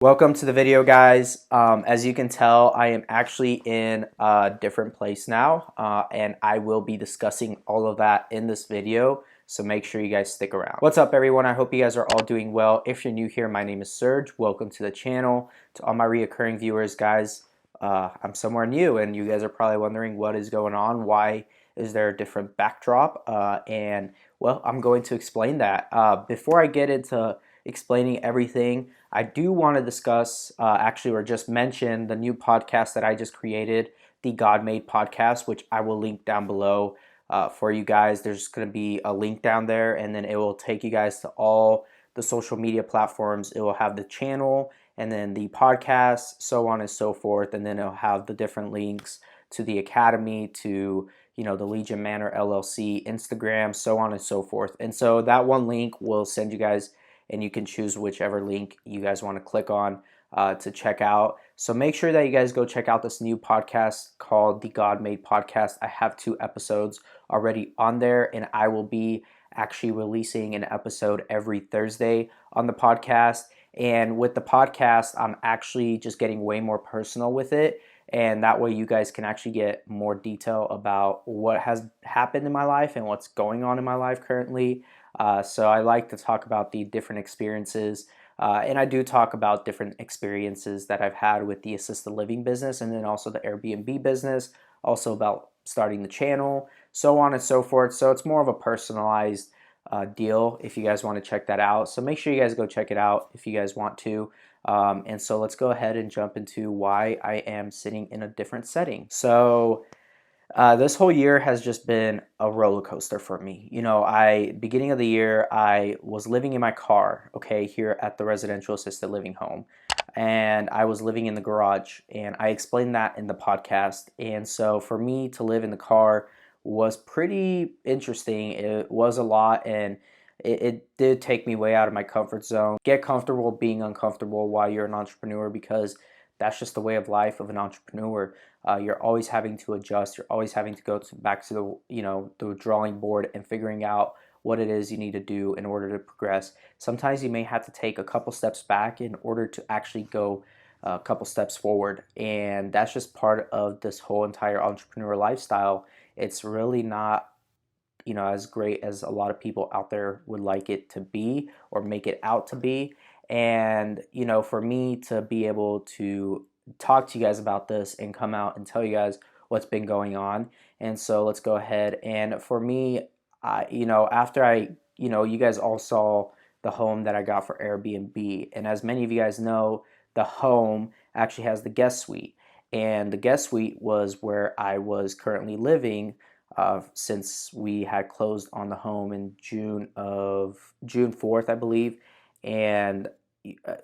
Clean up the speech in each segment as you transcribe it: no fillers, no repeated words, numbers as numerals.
Welcome to the video, guys. As you can tell, I am actually in a different place now, and I will be discussing all of that in this video, so make sure you guys stick around. What's up, everyone? I hope you guys are all doing well. If you're new here, my name is Serge. Welcome to the channel. To all my reoccurring viewers, guys, I'm somewhere new, and you guys are probably wondering what is going on. Why is there a different backdrop? Well, I'm going to explain that. Before I get into explaining everything, I do want to discuss, or just mention the new podcast that I just created, the God Made Podcast, which I will link down below for you guys. There's going to be a link down there, and then it will take you guys to all the social media platforms. It will have the channel, and then the podcast, so on and so forth, and then it'll have the different links to the Academy, to the Legion Manor LLC, Instagram, so on and so forth. And so that one link will send you guys, and you can choose whichever link you guys want to click on to check out. So make sure that you guys go check out this new podcast called the God Made Podcast. I have 2 episodes already on there, and I will be actually releasing an episode every Thursday on the podcast. And with the podcast, I'm actually just getting way more personal with it. And that way you guys can actually get more detail about what has happened in my life and what's going on in my life currently. So I like to talk about the different experiences, and I do talk about different experiences that I've had with the assisted living business, and then also the Airbnb business, also about starting the channel, so on and so forth. So it's more of a personalized deal if you guys want to check that out. So make sure you guys go check it out if you guys want to. And so let's go ahead and jump into why I am sitting in a different setting. So this whole year has just been a roller coaster for me. Beginning of the year, I was living in my car, okay, here at the residential assisted living home, and I was living in the garage, and I explained that in the podcast. And so for me to live in the car was pretty interesting. It was a lot, and it did take me way out of my comfort zone. Get comfortable being uncomfortable while you're an entrepreneur, because that's just the way of life of an entrepreneur. You're always having to adjust. You're always having to go back to the drawing board and figuring out what it is you need to do in order to progress. Sometimes you may have to take a couple steps back in order to actually go a couple steps forward, and that's just part of this whole entire entrepreneur lifestyle. It's really not as great as a lot of people out there would like it to be or make it out to be. And for me to be able to talk to you guys about this and come out and tell you guys what's been going on. And so let's go ahead. And for me, after you guys all saw the home that I got for Airbnb, and as many of you guys know, the home actually has the guest suite, and the guest suite was where I was currently living, since we had closed on the home in June 4th, I believe. And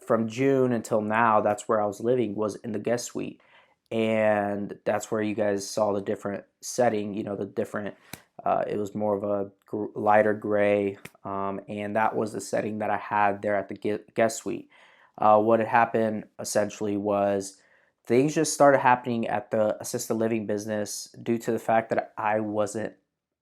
from June until now, that's where I was living, was in the guest suite. And that's where you guys saw the different setting, the different, it was more of a lighter gray, and that was the setting that I had there at the guest suite. What had happened essentially was things just started happening at the assisted living business due to the fact that I wasn't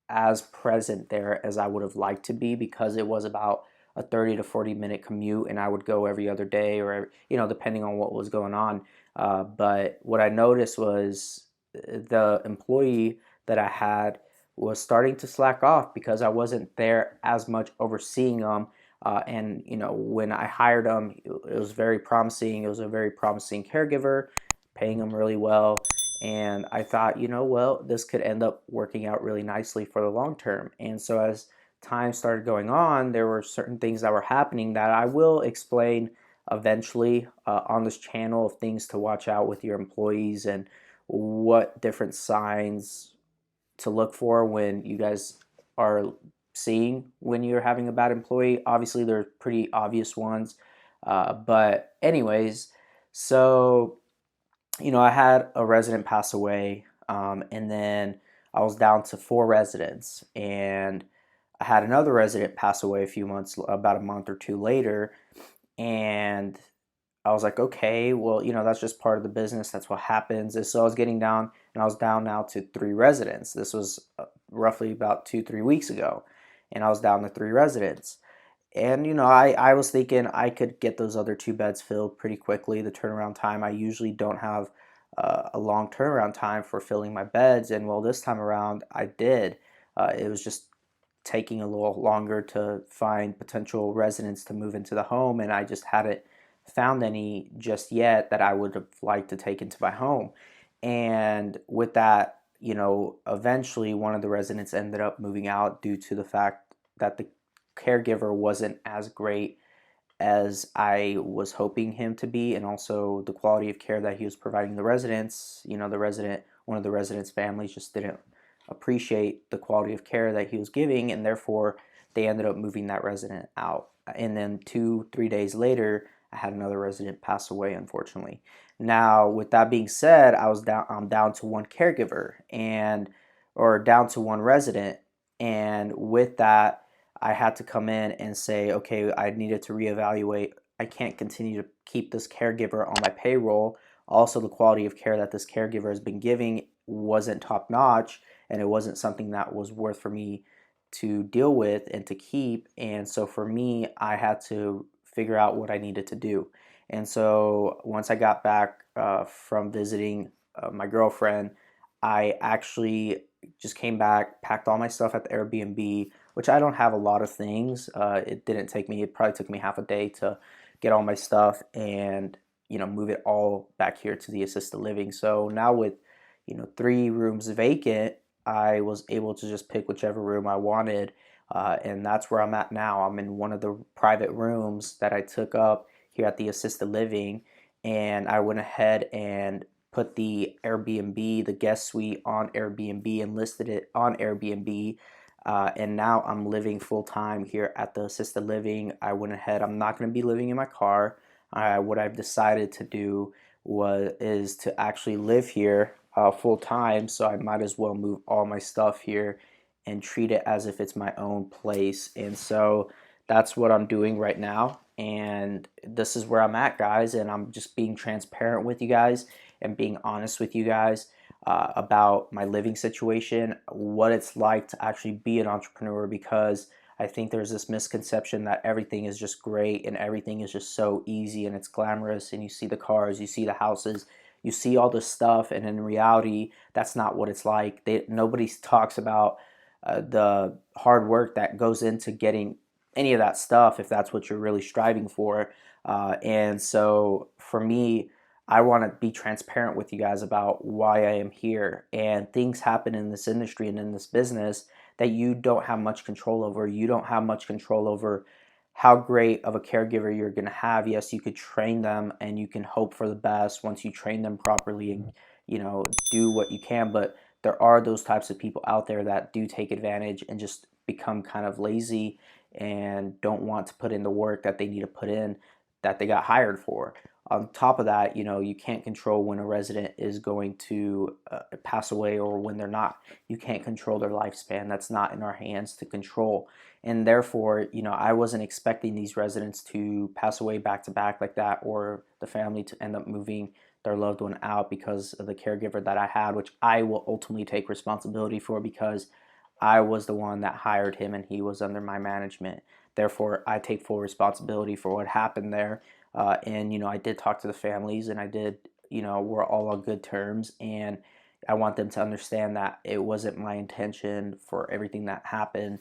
as present there as I would have liked to be, because it was about a 30 to 40-minute commute, and I would go every other day, or depending on what was going on. But what I noticed was the employee that I had was starting to slack off because I wasn't there as much overseeing them. And when I hired him, it was very promising. It was a very promising caregiver, paying him really well. And I thought, well, this could end up working out really nicely for the long term. And so as time started going on, there were certain things that were happening that I will explain eventually on this channel, of things to watch out with your employees and what different signs to look for when you guys are seeing when you're having a bad employee. Obviously, there's pretty obvious ones. But anyways, so I had a resident pass away, and then I was down to 4 residents, and I had another resident pass away about a month or 2 later, and I was like, okay, well, that's just part of the business. That's what happens. And so I was getting down, and I was down now to 3 residents. This was roughly about 2-3 weeks ago, and I was down to 3 residents. And I was thinking I could get those other two beds filled pretty quickly. The turnaround time, I usually don't have a long turnaround time for filling my beds, and well, this time around I did. It was just taking a little longer to find potential residents to move into the home, and I just hadn't found any just yet that I would have liked to take into my home. And with that, eventually one of the residents ended up moving out due to the fact that the caregiver wasn't as great as I was hoping him to be, and also the quality of care that he was providing the residents. One of the residents' families just didn't appreciate the quality of care that he was giving, and therefore they ended up moving that resident out. And then 2, 3 days later, I had another resident pass away, unfortunately. Now, with that being said, I'm down to one caregiver or down to one resident, and with that, I had to come in and say, okay, I needed to reevaluate. I can't continue to keep this caregiver on my payroll. Also, the quality of care that this caregiver has been giving wasn't top notch, and it wasn't something that was worth for me to deal with and to keep. And so for me, I had to figure out what I needed to do. And so once I got back from visiting my girlfriend, I actually just came back, packed all my stuff at the Airbnb, which I don't have a lot of things. It probably took me half a day to get all my stuff and, move it all back here to the assisted living. So now with, 3 rooms vacant, I was able to just pick whichever room I wanted. And that's where I'm at now. I'm in one of the private rooms that I took up here at the assisted living. And I went ahead and put the Airbnb, the guest suite on Airbnb and listed it on Airbnb. And now I'm living full time here at the assisted living. I'm not going to be living in my car. What I've decided to do is to actually live here full time. So I might as well move all my stuff here and treat it as if it's my own place. And so that's what I'm doing right now. And this is where I'm at, guys. And I'm just being transparent with you guys and being honest with you guys about my living situation, what it's like to actually be an entrepreneur, because I think there's this misconception that everything is just great and everything is just so easy and it's glamorous, and you see the cars, you see the houses, you see all this stuff, and in reality, that's not what it's like. Nobody talks about the hard work that goes into getting any of that stuff if that's what you're really striving for. And so for me, I want to be transparent with you guys about why I am here. And things happen in this industry and in this business that you don't have much control over. You don't have much control over how great of a caregiver you're going to have. Yes, you could train them and you can hope for the best once you train them properly and do what you can, but there are those types of people out there that do take advantage and just become kind of lazy and don't want to put in the work that they need to put in that they got hired for. On top of that, you can't control when a resident is going to pass away or when they're not. You can't control their lifespan. That's not in our hands to control. And therefore, I wasn't expecting these residents to pass away back to back like that, or the family to end up moving their loved one out because of the caregiver that I had, which I will ultimately take responsibility for because I was the one that hired him and he was under my management. Therefore, I take full responsibility for what happened there. And I did talk to the families, and I did, we're all on good terms, and I want them to understand that it wasn't my intention for everything that happened.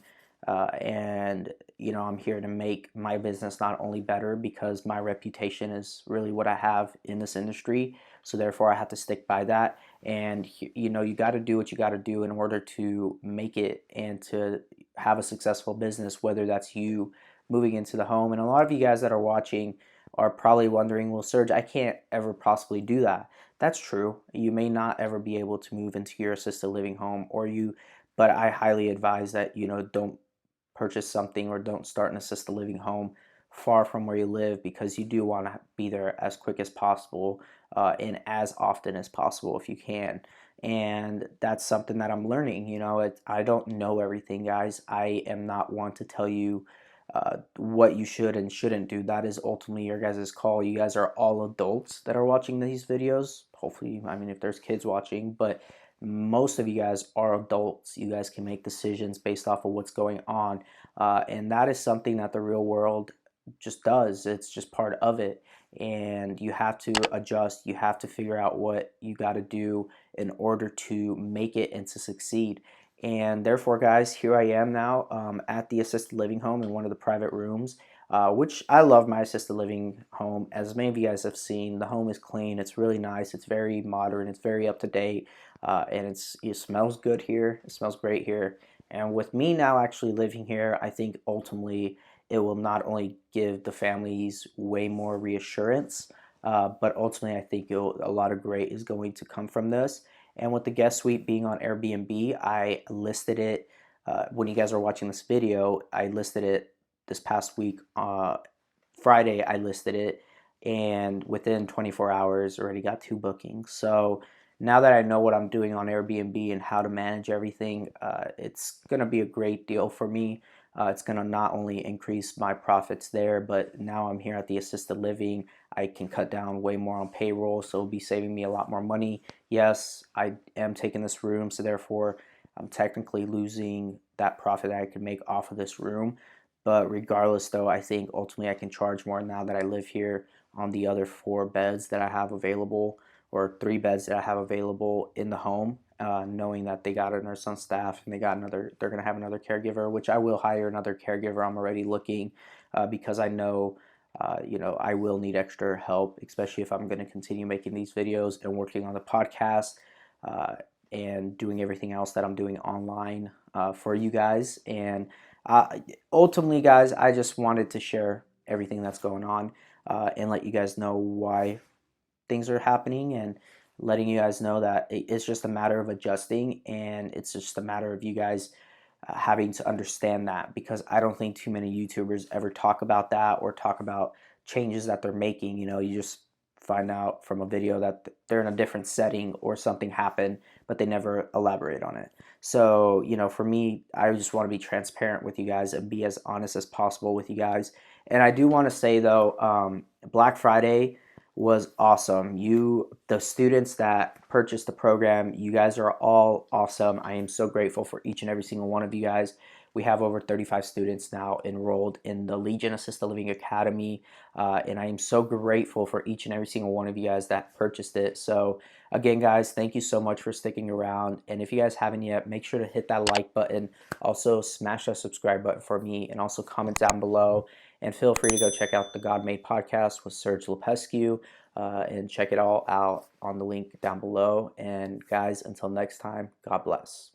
And I'm here to make my business not only better because my reputation is really what I have in this industry. So therefore, I have to stick by that. And you got to do what you got to do in order to make it and to have a successful business, whether that's you moving into the home. And a lot of you guys that are watching are probably wondering, well, Serge, I can't ever possibly do that. That's true. You may not ever be able to move into your assisted living home, but I highly advise that don't purchase something or don't start an assisted living home far from where you live, because you do want to be there as quick as possible and as often as possible if you can. And that's something that I'm learning. I don't know everything, guys. I am not one to tell you what you should and shouldn't do. That is ultimately your guys' call. You guys are all adults that are watching these videos. Hopefully, I mean, if there's kids watching, but most of you guys are adults. You guys can make decisions based off of what's going on, and that is something that the real world just does. It's just part of it, and you have to adjust. You have to figure out what you got to do in order to make it and to succeed. And therefore, guys, here I am now at the assisted living home in one of the private rooms, which I love my assisted living home. As many of you guys have seen, the home is clean. It's really nice. It's very modern. It's very up to date, and it smells good here. It smells great here. And with me now actually living here, I think ultimately it will not only give the families way more reassurance, but ultimately I think a lot of great is going to come from this. And with the guest suite being on Airbnb, I listed it when you guys are watching this video. I listed it this past week. Friday, I listed it, and within 24 hours, already got 2 bookings. So now that I know what I'm doing on Airbnb and how to manage everything, it's going to be a great deal for me. It's going to not only increase my profits there, but now I'm here at the assisted living. I can cut down way more on payroll, so it'll be saving me a lot more money. Yes, I am taking this room, so therefore I'm technically losing that profit that I can make off of this room. But regardless, though, I think ultimately I can charge more now that I live here on the other 4 beds that I have available, or 3 beds that I have available in the home, knowing that they got a nurse on staff and they're going to have another caregiver, which I will hire another caregiver. I'm already looking because I know, I will need extra help, especially if I'm going to continue making these videos and working on the podcast and doing everything else that I'm doing online for you guys. And ultimately, guys, I just wanted to share everything that's going on and let you guys know why things are happening, and letting you guys know that it's just a matter of adjusting, and it's just a matter of you guys having to understand that, because I don't think too many YouTubers ever talk about that or talk about changes that they're making. You just find out from a video that they're in a different setting or something happened, but they never elaborate on it. So, for me, I just want to be transparent with you guys and be as honest as possible with you guys. And I do want to say, though, Black Friday was awesome. The students that purchased the program, you guys are all awesome. I am so grateful for each and every single one of you guys. We have over 35 students now enrolled in the Legion Assisted Living Academy, and I am so grateful for each and every single one of you guys that purchased it. So again, guys, thank you so much for sticking around. And if you guys haven't yet, make sure to hit that like button. Also, smash that subscribe button for me, and also comment down below. And feel free to go check out the God Made podcast with Serge Lepescu, and check it all out on the link down below. And guys, until next time, God bless.